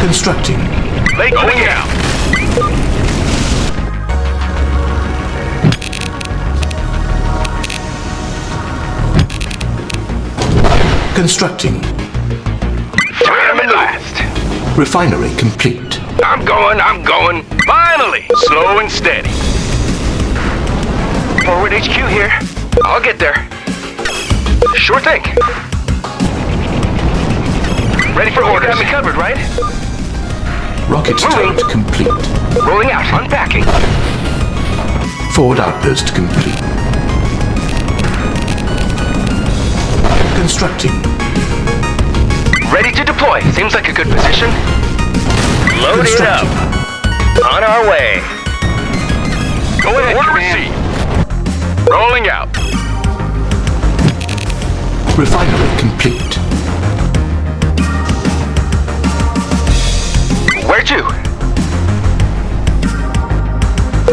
Constructing. Late going out. Constructing. Time at last. Refinery complete. I'm going. Finally. Slow and steady. Forward HQ here. I'll get there. Sure thing. Ready for orders. You got me covered, right? Rocket turret complete. Rolling out. Unpacking. Forward outpost complete. Constructing. Ready to deploy. Seems like a good position. Load it up. On our way. Go ahead, order received. Rolling out. Refinery complete. Where to?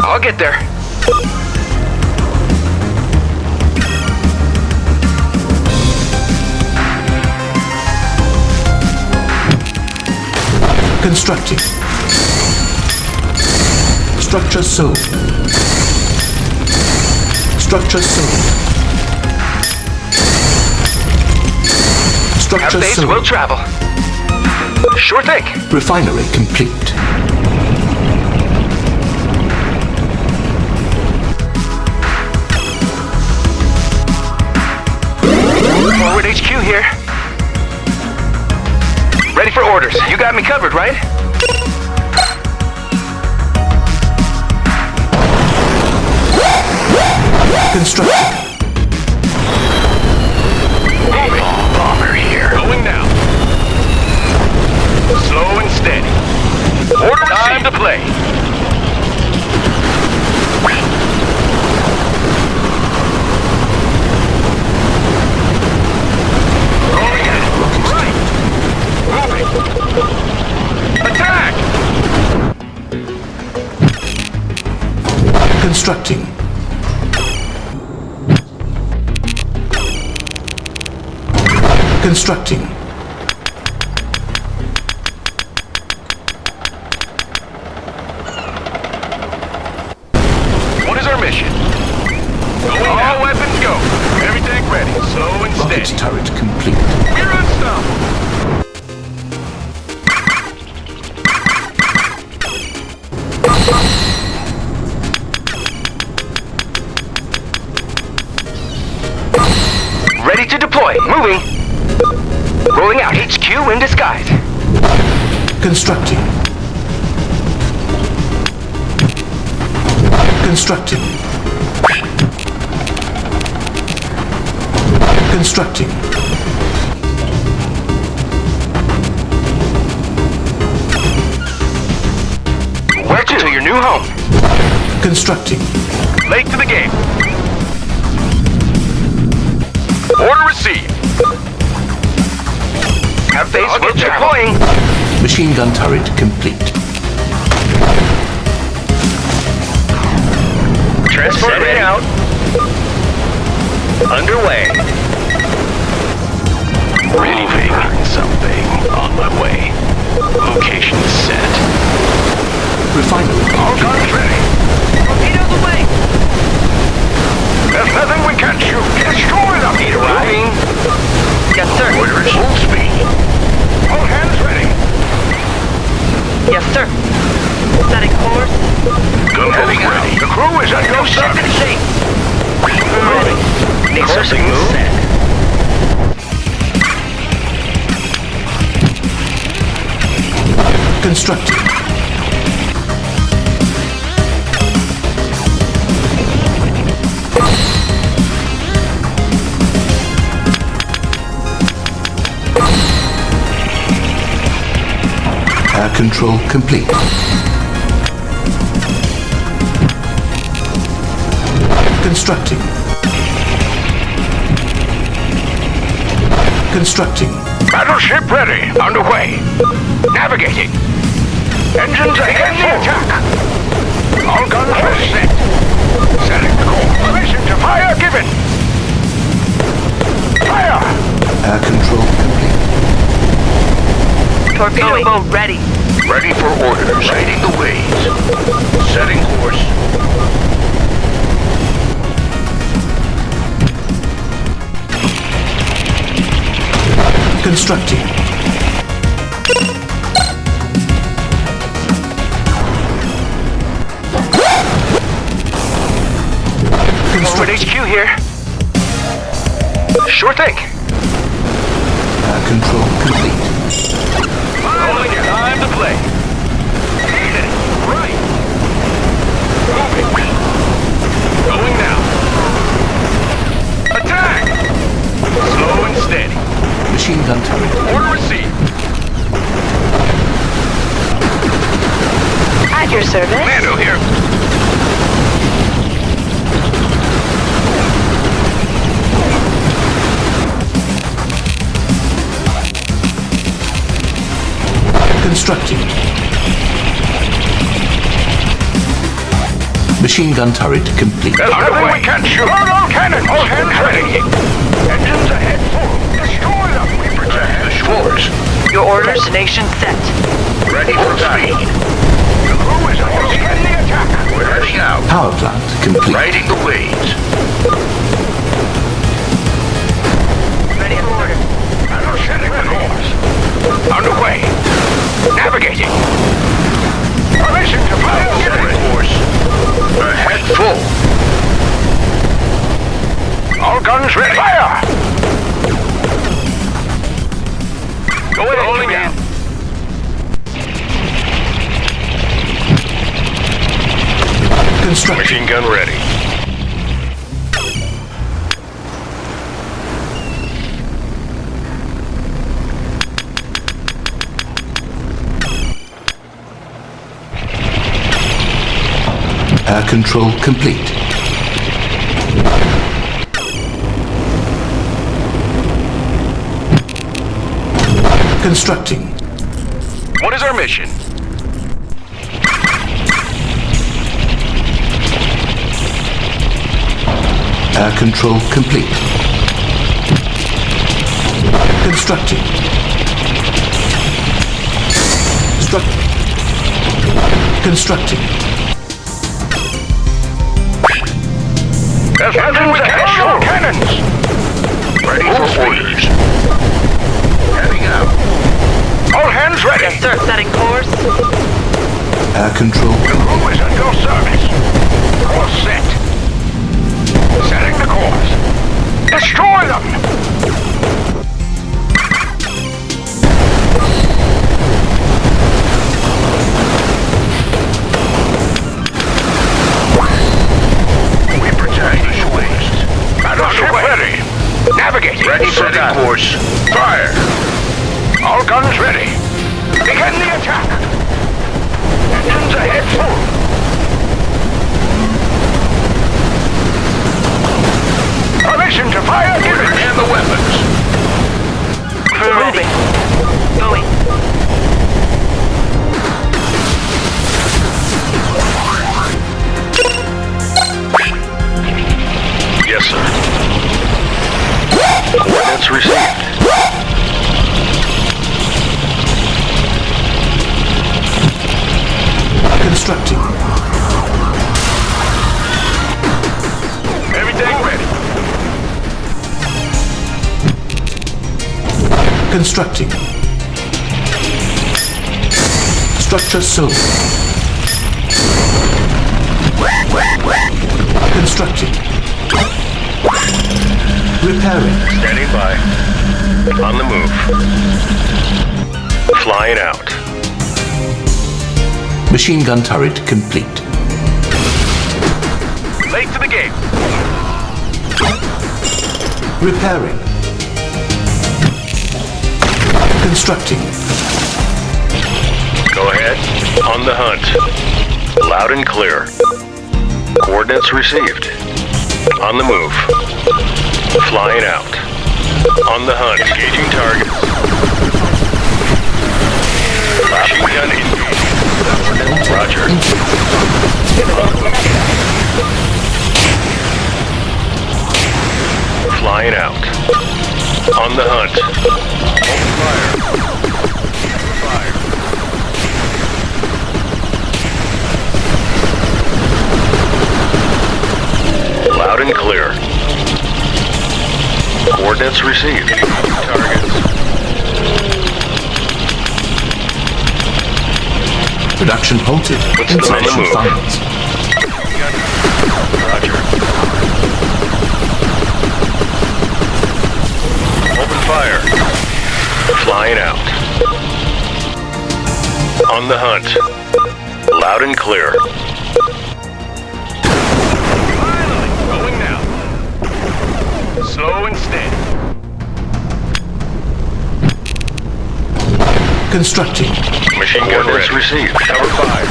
I'll get there. Constructing. Structure sold. Structure sold. Structure Base sold. will travel. Sure thing. Refinery complete. Forward HQ here. Ready for orders. You got me covered, right? Constructing. Bomber here. Going now. Slow and steady. Order time to play. Rolling out. Right. Moving. Attack! Constructing. Constructing. What is our mission? All weapons go. Every tank ready. Slow and Rocket steady. turret complete. We're unstoppable. Ready to deploy. Moving. Rolling out. HQ in disguise. Constructing. Constructing. Constructing. Where to your new home? Constructing. Late to the game. Order received. Have base will deploying. Machine gun turret complete. Transport ready out. Underway. Moving. Something on my way. Location set. Refinery All complete. guns ready. Nothing we can't shoot. Destroy them. Need a ride? Yes, sir. Orders. Full speed. All hands ready. Yes, sir. Setting course. Go heading out. The crew is at your service. Ready. Need something set. Constructing. Air control complete. Constructing. Constructing. Battleship ready. Underway. Navigating. Engines ahead. The attack. All guns are set. Setting the course. Permission to fire given. Fire. Air control complete. Torpedo boat ready. Ready for orders. Sighting the waves. Setting course. Constructing. Forward HQ here. Sure thing. Air control complete. Only time to play. Right. Moving. Going now. Attack! Slow and steady. Machine gun turret. Order received. At your service. Commando here. Constructing. Machine gun turret complete. There's nothing we can't shoot. Load all cannons. All hands ready. Engines ahead. Full. Destroy them. We protect the shores. Your orders, nation set. Ready for speed. The crew is on the attack. We're heading out. Power plant complete. Riding the waves. Ready for order. Setting the course. Underway. Navigating. Permission to fire. Setting course. Ahead full. All guns ready. Fire! Go ahead, rolling in. Constructing. Machine gun ready. Air control complete. Constructing. What is our mission? Air control complete. Constructing. Constructing. There's nothing we can't shoot. Cannons! Ready for orders. Heading out. All hands ready. Yes, sir. Setting course. Air control. The crew is at your service. Course set. Setting the course. Destroy them! We protect the waste. Battleship ready. Navigate. Ready for the course. Fire. All guns ready. Begin the attack. Engines ahead full. Permission to fire given. And the weapons. Moving. Going. Yes, sir. Coordinates received. Constructing. Everything ready. Constructing. Structure sold. Constructing. Repairing. Standing by. On the move. Flying out. Machine gun turret complete. Late to the game. Repairing. Constructing. Go ahead. On the hunt. Loud and clear. Coordinates received. On the move. Flying out. On the hunt. Engaging targets. Machine gun engaging. Roger. Flying out. On the hunt. Open fire. Loud and clear. Coordinates received. Targets. Production halted. Insufficient move? funds. Roger. Open fire. Flying out. On the hunt. Loud and clear. Finally, going now. Slow and steady. Constructing. Machine gun is received. Cover fire.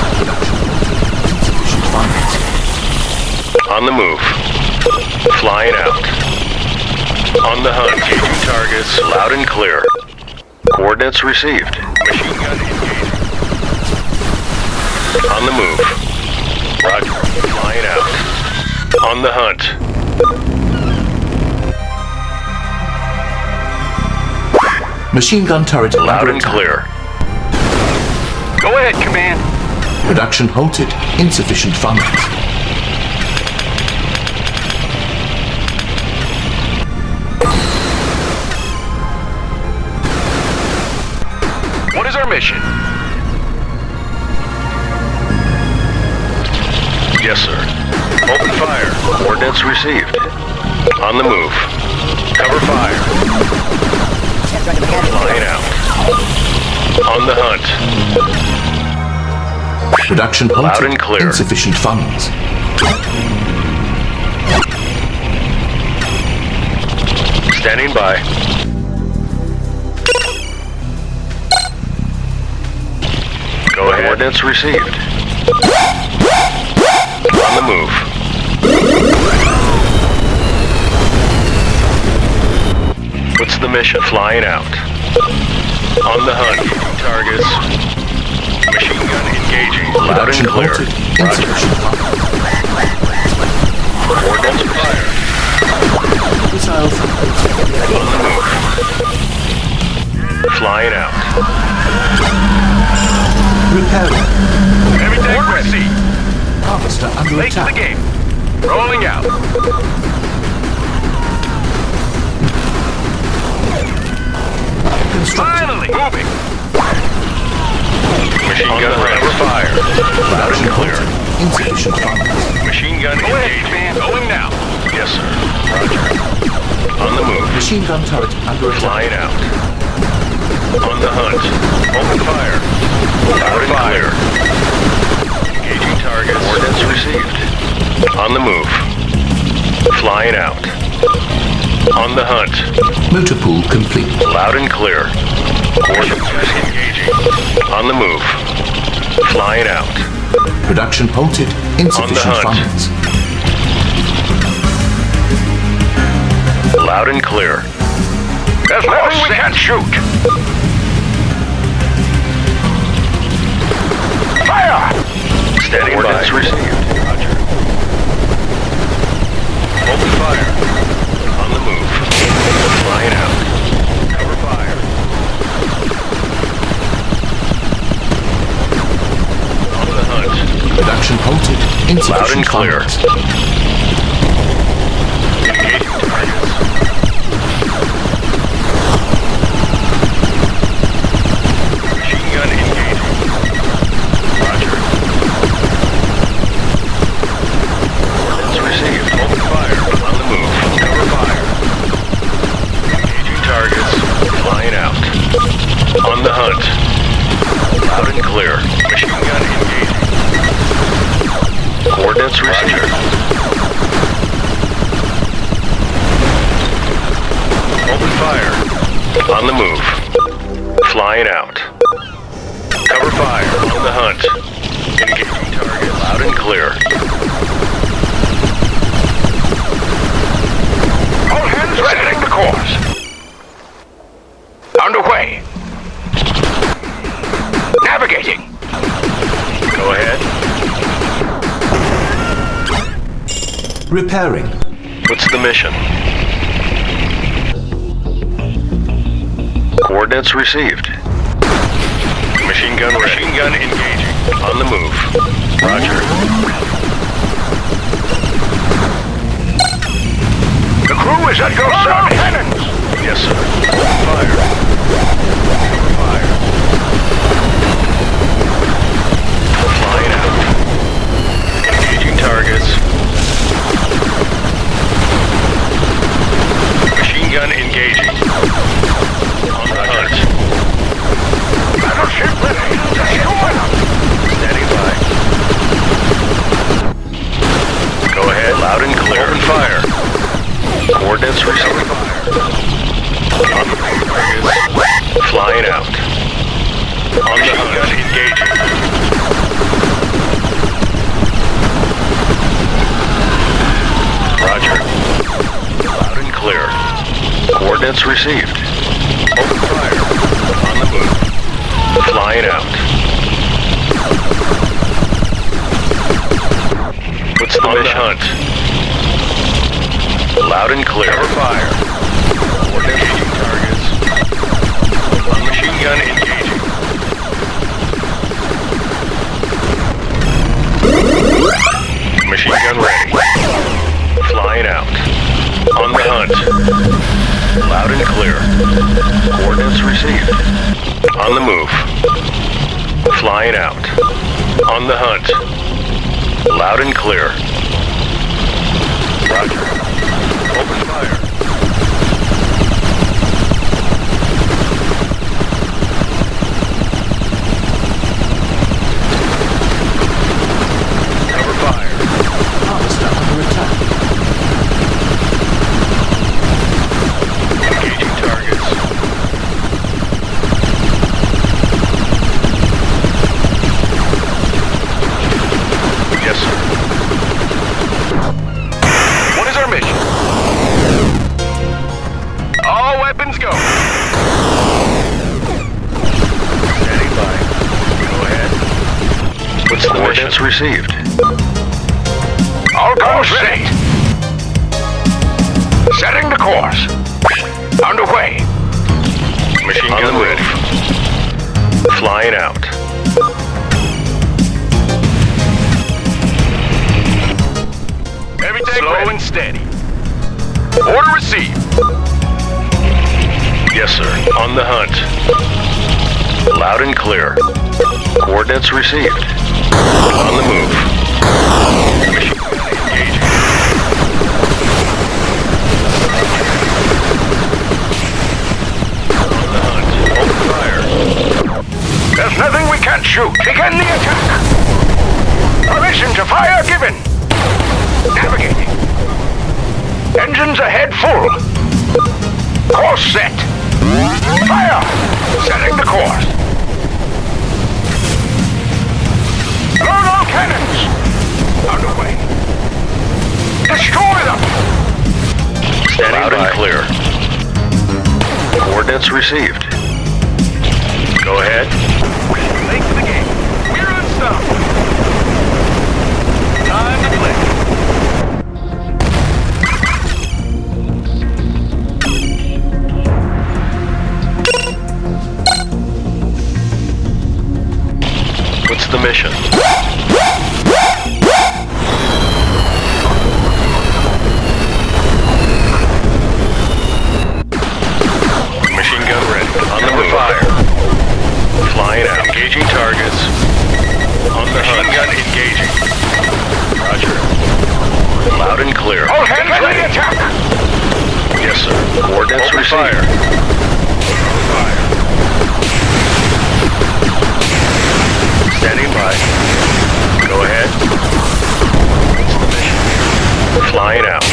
Insufficient funds. On the move. Flying out. On the hunt. Engaging targets. Loud and clear. Coordinates received. Machine gun engaged. On the move. Roger. Flying out. On the hunt. Machine gun turret Loud under and attack. clear. Go ahead, command. Production halted. Insufficient funds. What is our mission? Yes, sir. Open fire. Coordinates received. On the move. Cover fire. Flying out. On the hunt. Production halted. Loud and clear. Insufficient funds. Standing by. Go ahead. Coordinates received. On the move. What's the mission? Flying out. On the hunt. Targets. Machine gun engaging. Loud and Production clear. halted. Roger. Insufficient funds. Coordinates fire. Missiles. On the move. Flying out. Repairing. Everything ready. Harvester under Late to the attack. game. Rolling out. Constructing. Finally moving. Machine gun ready. Fire. Loud and clear. Insufficient funds. Machine gun engaged. Going now. Yes, sir. Roger. On the move. Machine gun turret under attack. Flying out. On the hunt. Open fire. Loud and clear. Engaging target. Coordinates received. On the move. Flying out. On the hunt. Motor pool complete. Loud and clear. Coordinates engaging. On the move. Flying out. Production halted. Insufficient hunt. funds. Loud and clear. There's nothing we can't shoot. Fire! Standing by. Received. Roger. Open fire. On the move. Flying out. Cover fire. On the hunt. Production halted. Insufficient Loud and clear. funds. Engaging targets. clear. Machine gun engaging. Coordinates received. Open fire. On the move. Flying out. Cover fire. On the hunt. Engaging target. Loud and clear. All hands ready. Setting the course. Underway. Navigating. Go ahead. Repairing. What's the mission? Coordinates received. Machine gun ready. Machine gun engaging. On the move. Roger. The crew is at your service. Cannons. Yes, sir. Fire. Fire. Flying out. Engaging targets. Machine gun engaging. On the hunt. Battleship ready. Destroy them. Standing by. Go ahead. Loud and clear. Open fire. Coordinates received. On the targets. Flying out. On the hunt. Engaging. Roger. Loud and clear. Coordinates received. Open fire. On the move. Flying out. What's the mission? Hunt. Loud and clear. Cover fire. Engaging targets. On machine gun engaging. Machine gun ready. Flying out. On the hunt. Loud and clear. Coordinates received. On the move. Flying out. On the hunt. Loud and clear. Roger. Open fire. Cover fire. Harvester under attack. Engaging targets. Yes, sir. What is our mission? All weapons go. Standing by. Go ahead. What's the coordinates received? All guns ready. Setting the course. Underway. Machine gun ready. Flying out. Everything slow and steady. Order received. Yes, sir. On the hunt. Loud and clear. Coordinates received. On the move. Machine gun engaging. On the hunt. Open fire. There's nothing we can't shoot. Begin the attack. Permission to fire given. Navigating. Engines ahead full. Course set. Fire! Setting the course. Load all cannons. Underway. Destroy them. Standing loud and clear. Coordinates received. Go ahead. Late to the game. We're unstoppable. Time to play. What's the mission? Machine gun ready. On the move. Fire. Flying out. Engaging targets. On the hunt. Machine gun engaging. Roger. Loud and clear. All hands ready to attack. Yes, sir. Coordinates received. Fire. by. Go ahead. What's the mission? Flying out.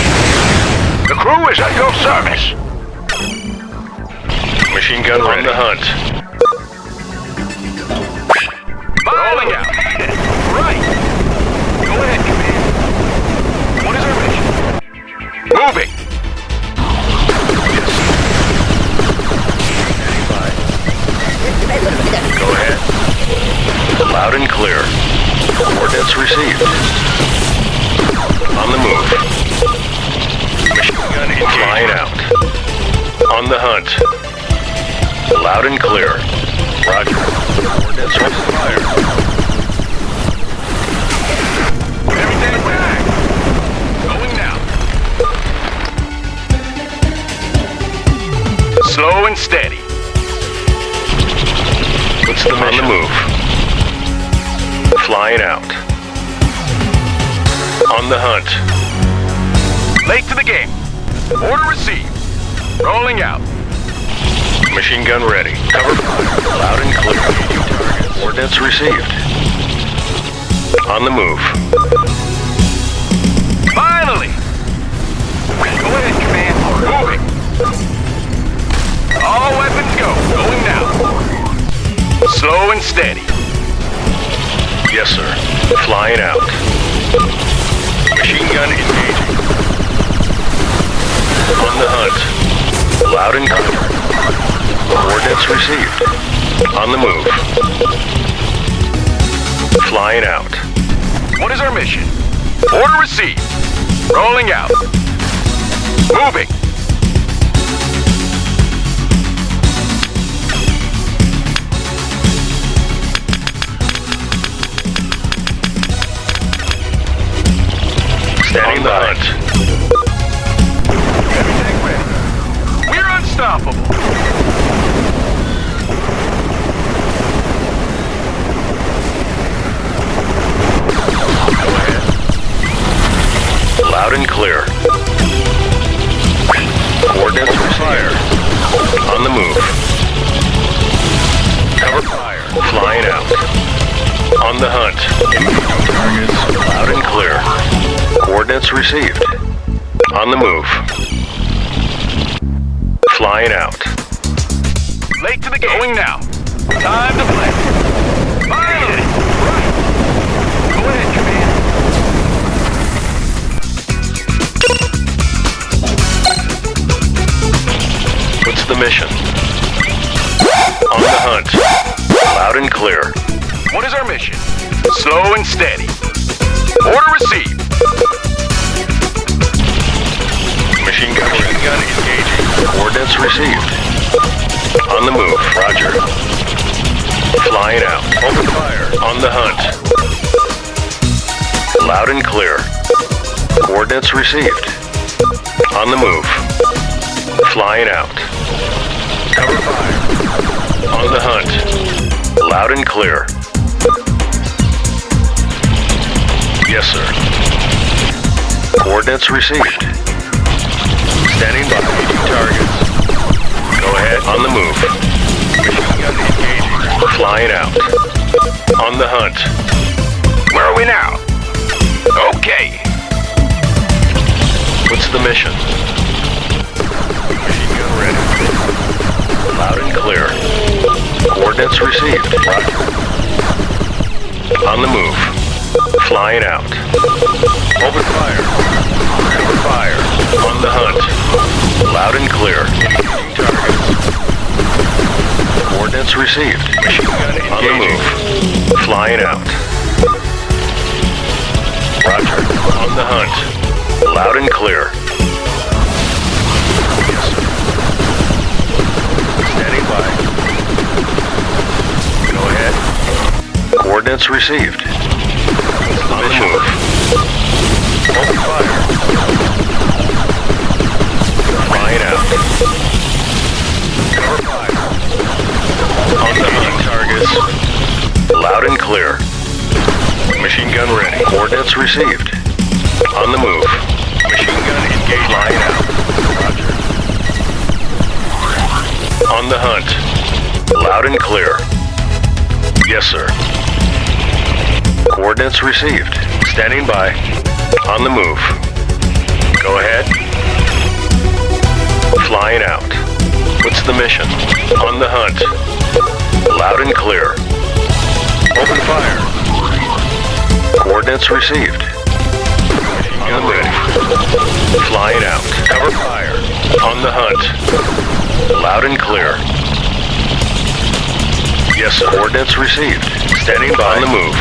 The crew is at your service. Machine gun on the hunt. Rolling out. Right. Go ahead, Command. What is our mission? Moving. Go ahead. Loud and clear. Coordinates received. On the move. Machine gun flying out. On the hunt. Loud and clear. Roger. Coordinates on fire. Everything back. Going now. Slow and steady. What's the mission? On the move. Flying out. On the hunt. Late to the game. Order received. Rolling out. Machine gun ready. Cover fire. Loud and clear. Targets. Coordinates received. On the move. Finally. Go ahead, Command. Moving. All weapons go. Going now. Slow and steady. Yes, sir. Flying out. Machine gun engaging. On the hunt. Loud and clear. Coordinates received. On the move. Flying out. What is our mission? Order received. Rolling out. Moving. Standing by. Hunt. Everything ready. We're unstoppable. Go ahead. Loud and clear. Coordinates for fire. On the move. Cover fire. Flying out. On the hunt. Targets. Loud and clear. Coordinates received. On the move. Flying out. Late to the game. Going now. Time to play. Finally. Right. Go ahead, Command. What's the mission? On the hunt. Loud and clear. What is our mission? Slow and steady. Order received. Machine gun engaging. Coordinates received. On the move. Roger. Flying out. Open fire. On the hunt. Loud and clear. Coordinates received. On the move. Flying out. Cover fire. On the hunt. Loud and clear. Yes, sir. Coordinates received. Standing by. Targets. Go ahead. On the move. Machine gun engaging. Flying out. On the hunt. Where are we now? Okay. What's the mission? Machine gun ready. Loud and clear. Coordinates received. Roger. On the move. Flying out. Open fire. Cover fire. On the hunt. Loud and clear. Targets. Coordinates received. Machine gun engaging. On the move. Flying out. Roger. On the hunt. Loud and clear. Yes, sir. Standing by. Go ahead. Coordinates received. On the move. Open fire. Flying out. Cover fire. On the hunt. Targets. Loud and clear. Machine gun ready. Coordinates received. On the move. Machine gun engaged. Flying out. Roger. On the hunt. Loud and clear. Yes, sir. Coordinates received. Standing by. On the move. Go ahead. Flying out. What's the mission? On the hunt. Loud and clear. Open fire. Coordinates received. On the move. Flying out. Cover fire. On the hunt. Loud and clear. Yes, coordinates received. Standing by. On the move.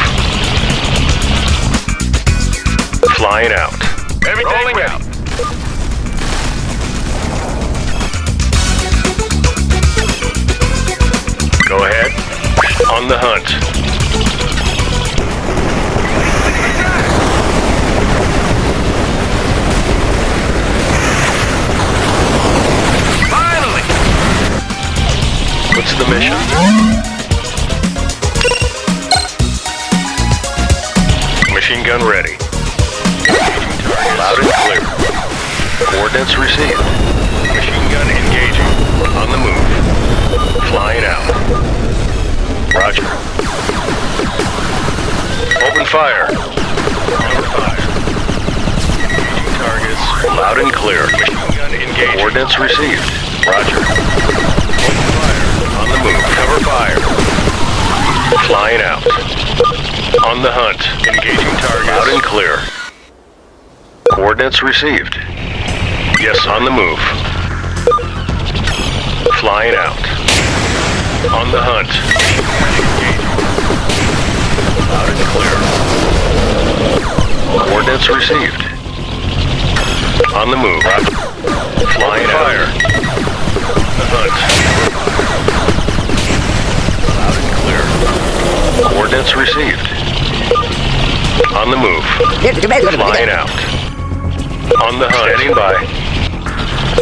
Flying out. Everything rolling out. Go ahead. On the hunt. Finally! What's the mission? Machine gun ready. Loud and clear. Coordinates received. Machine gun engaging. On the move. Flying out. Roger. Open fire. Open fire. Engaging targets. Loud and clear. Machine gun engaging. Coordinates received. Roger. Open fire. On the move. Cover fire. Flying out. On the hunt. Engaging targets. Loud and clear. Coordinates received. Yes, on the move. Flying out. On the hunt. Loud and clear. Coordinates received. On the move. Flying fire. The hunt. Loud and clear. Coordinates received. On the move. Flying out. On the hunt. Standing by.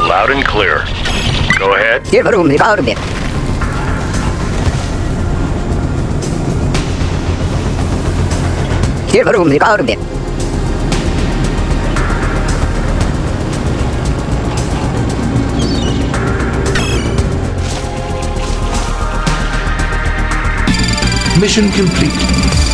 Loud and clear. Go ahead. Mission complete.